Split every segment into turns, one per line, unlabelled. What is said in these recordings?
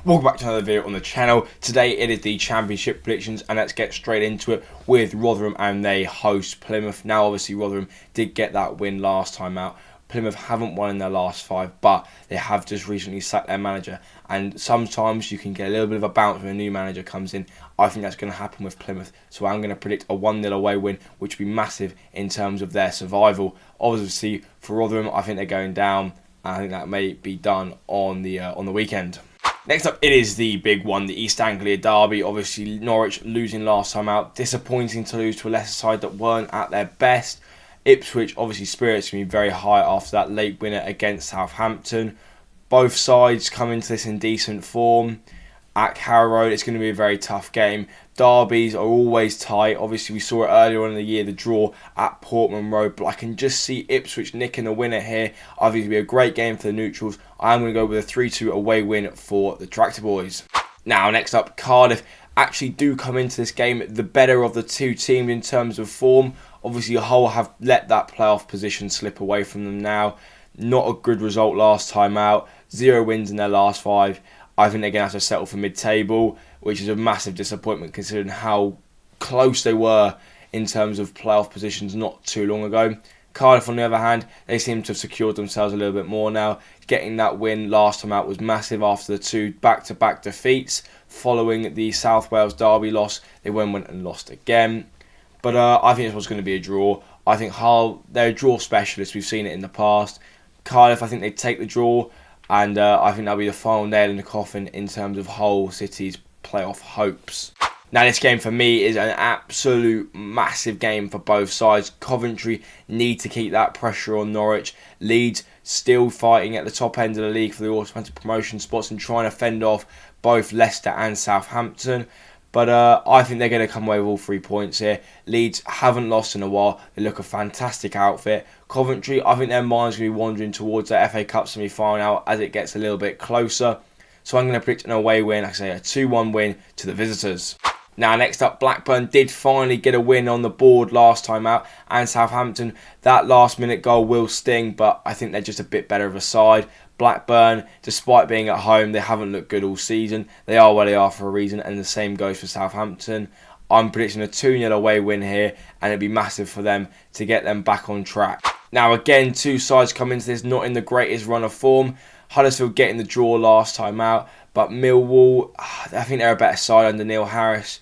Welcome back to another video on the channel. Today it is the championship predictions, and let's get straight into it with Rotherham, and they host Plymouth. Now obviously Rotherham did get that win last time out. Plymouth haven't won in their last 5, but they have just recently sacked their manager, and sometimes you can get a little bit of a bounce when a new manager comes in. I think that's going to happen with Plymouth, so I'm going to predict a 1-0 away win, which would be massive in terms of their survival. Obviously for Rotherham, I think they're going down, and I think that may be done on the weekend. Next up, it is the big one, the East Anglia derby. Obviously, Norwich losing last time out. Disappointing to lose to a Leicester side that weren't at their best. Ipswich, obviously, spirits can be very high after that late winner against Southampton. Both sides come into this in decent form. At Carrow Road, it's going to be a very tough game. Derbies are always tight. Obviously, we saw it earlier on in the year, the draw at Portman Road. But I can just see Ipswich nicking a winner here. I think it'll be a great game for the neutrals. I'm going to go with a 3-2 away win for the Tractor Boys. Now, next up, Cardiff actually do come into this game the better of the two teams in terms of form. Obviously, Hull have let that playoff position slip away from them now. Not a good result last time out. 0 wins in their last 5. I think they're going to have to settle for mid-table, which is a massive disappointment considering how close they were in terms of playoff positions not too long ago. Cardiff, on the other hand, they seem to have secured themselves a little bit more now. Getting that win last time out was massive after the 2 back-to-back defeats. Following the South Wales derby loss, they went and lost again. But I think this was going to be a draw. I think Hull, they're a draw specialist. We've seen it in the past. Cardiff, I think they take the draw. And I think that'll be the final nail in the coffin in terms of Hull City's playoff hopes. Now, this game for me is an absolute massive game for both sides. Coventry need to keep that pressure on Norwich. Leeds still fighting at the top end of the league for the automatic promotion spots and trying to fend off both Leicester and Southampton. But I think they're going to come away with all 3 points here. Leeds haven't lost in a while. They look a fantastic outfit. Coventry, I think their mind's going to be wandering towards their FA Cup semi-final as it gets a little bit closer. So I'm going to predict an away win, like I say, a 2-1 win to the visitors. Now, next up, Blackburn did finally get a win on the board last time out. And Southampton, that last-minute goal will sting, but I think they're just a bit better of a side. Blackburn, despite being at home, they haven't looked good all season. They are where they are for a reason, and the same goes for Southampton. I'm predicting a 2-0 away win here, and it'd be massive for them to get them back on track. Now, again, two sides come into this not in the greatest run of form. Huddersfield getting the draw last time out, but Millwall, I think they're a better side under Neil Harris.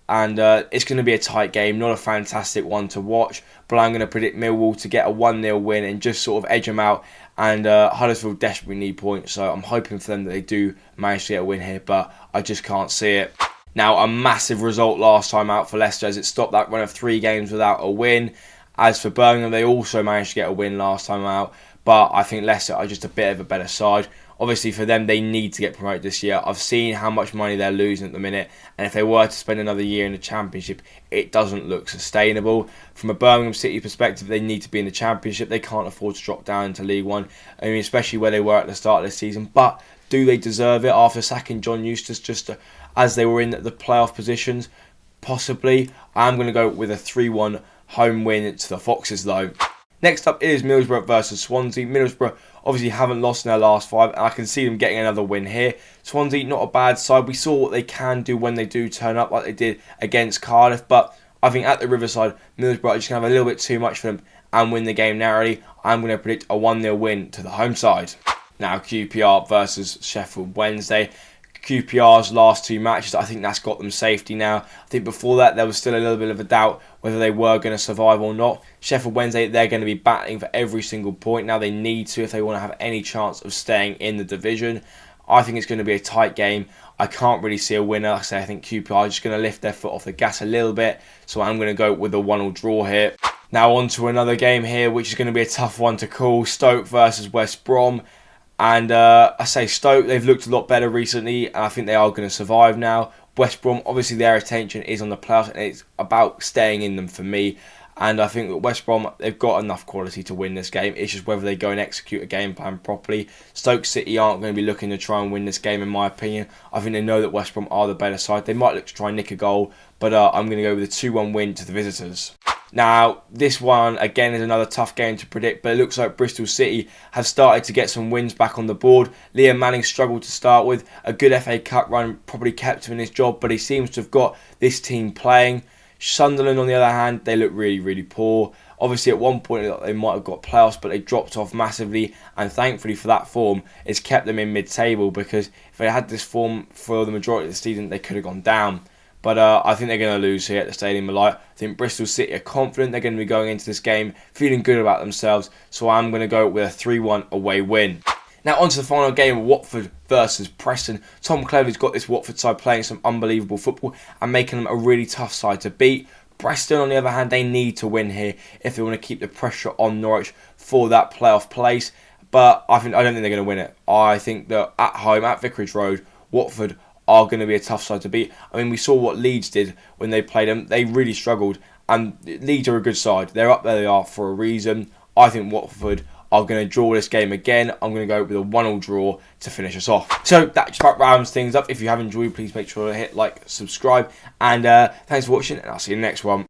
And it's going to be a tight game, not a fantastic one to watch. But I'm going to predict Millwall to get a 1-0 win and just sort of edge them out. And Huddersfield desperately need points, so I'm hoping for them that they do manage to get a win here, but I just can't see it. Now, a massive result last time out for Leicester as it stopped that run of 3 games without a win. As for Birmingham, they also managed to get a win last time out, but I think Leicester are just a bit of a better side. Obviously, for them, they need to get promoted this year. I've seen how much money they're losing at the minute, and if they were to spend another year in the Championship, it doesn't look sustainable. From a Birmingham City perspective, they need to be in the Championship. They can't afford to drop down into League One, I mean, especially where they were at the start of this season. But do they deserve it after sacking John Eustace as they were in the playoff positions? Possibly. I'm going to go with a 3-1 home win to the Foxes, though. Next up is Middlesbrough versus Swansea. Middlesbrough obviously haven't lost in their last 5, and I can see them getting another win here. Swansea, not a bad side. We saw what they can do when they do turn up like they did against Cardiff, but I think at the Riverside, Middlesbrough are just going to have a little bit too much for them and win the game narrowly. I'm going to predict a 1-0 win to the home side. Now, QPR versus Sheffield Wednesday. QPR's last 2 matches, I think that's got them safety now. I think before that there was still a little bit of a doubt whether they were going to survive or not. Sheffield Wednesday, they're going to be battling for every single point. Now they need to if they want to have any chance of staying in the division. I think it's going to be a tight game. I can't really see a winner. Like I say, I think QPR are just going to lift their foot off the gas a little bit. So I'm going to go with a 1-1 draw here. Now on to another game here, which is going to be a tough one to call. Stoke versus West Brom. And I say Stoke, they've looked a lot better recently, and I think they are going to survive now. West Brom, obviously their attention is on the playoffs, and it's about staying in them for me. And I think that West Brom, they've got enough quality to win this game. It's just whether they go and execute a game plan properly. Stoke City aren't going to be looking to try and win this game, in my opinion. I think they know that West Brom are the better side. They might look to try and nick a goal, but I'm going to go with a 2-1 win to the visitors. Now, this one, again, is another tough game to predict, but it looks like Bristol City have started to get some wins back on the board. Liam Manning struggled to start with. A good FA Cup run probably kept him in his job, but he seems to have got this team playing. Sunderland, on the other hand, they look really, really poor. Obviously, at one point, they might have got playoffs, but they dropped off massively, and thankfully for that form, it's kept them in mid-table, because if they had this form for the majority of the season, they could have gone down. But I think they're going to lose here at the Stadium of Light. I think Bristol City are confident they're going to be going into this game feeling good about themselves. So I'm going to go with a 3-1 away win. Now on to the final game, Watford versus Preston. Tom Cleverley's got this Watford side playing some unbelievable football and making them a really tough side to beat. Preston, on the other hand, they need to win here if they want to keep the pressure on Norwich for that playoff place. But I don't think they're going to win it. I think that at home, at Vicarage Road, Watford are going to be a tough side to beat. I mean, we saw what Leeds did when they played them. They really struggled, and Leeds are a good side. They're up there they are for a reason. I think Watford are going to draw this game again. I'm going to go with a 1-1 draw to finish us off. So that just about rounds things up. If you have enjoyed, please make sure to hit like, subscribe, and thanks for watching, and I'll see you in the next one.